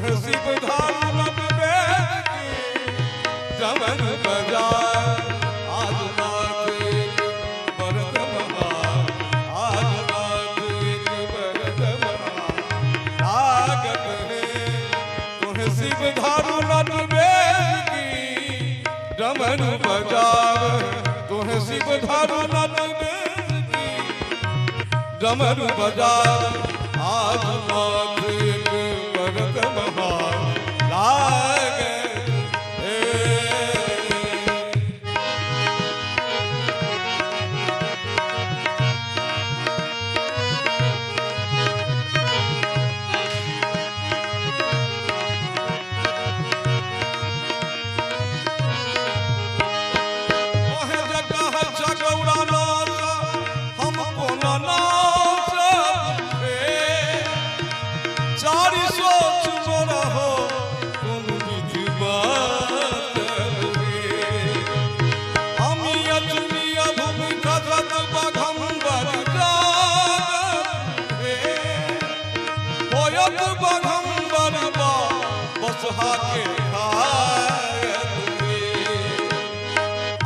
तुम्हें शिव धाम बेगी डमन बजाए आज नाथ एक भरत महान आज नाथ एक भरत महान लागत है तुम्हें शिव धाम बेगी डमन बजाए तुम्हें शिव धाम बेगी डमन बजाए आज नाथ एक भरत महान लागे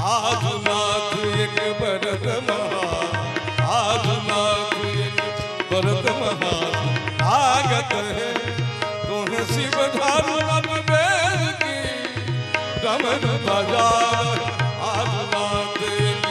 आज नाथ एक भरत महान आज नाथ एक भरत महान लागत है तुम्हें शिव धाम बेगी डमन बजाए आज नाथ एक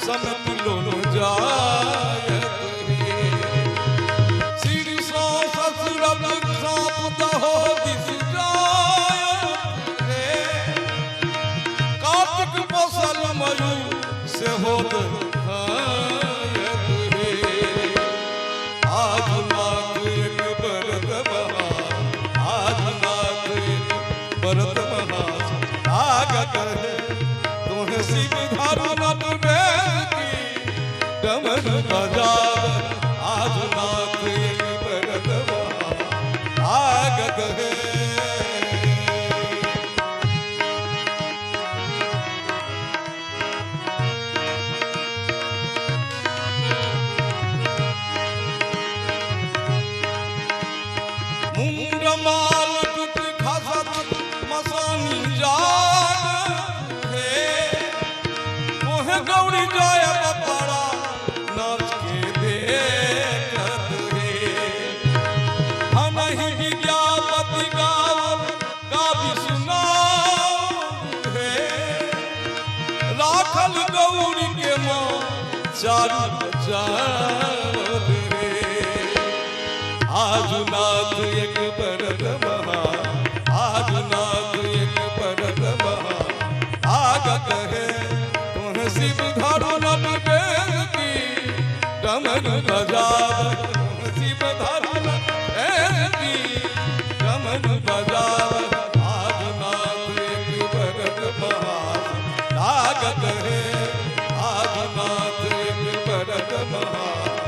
सनत लोलो जायत रे श्री सो ससुरब सापुत हो दिस जायत रे कार्तिक फसल मयू से हो खायत रे आज नाथ एक भरत महान आज नाथ एक भरत महान लागत है तुम्हें शिव धाम डमन बजाए आज नाथ एक भरत महान लागत है मुंड माल टूट खसत मसानी जाग है मोहे गौरी जाय बपाड़ा नाच के देखत है हनहि विद्यापति गावल का विष्णु है राखल गौरी के माँ चारू जावल है आज नाथ एक भरत महान आज नाथ एक भरत महान लागत है तुम्हें शिव धाम बेगी डमन बजाए शिव धाम बेगी डमन बजाए आज नाथ एक भरत महान लागत है आज नाथ एक भरत महान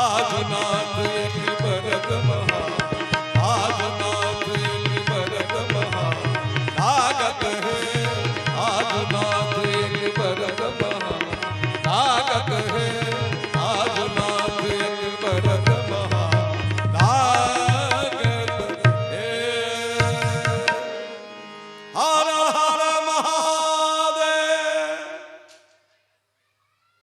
आज नाथ एक भरत महान आज नाथ एक भरत महान लागत है आज नाथ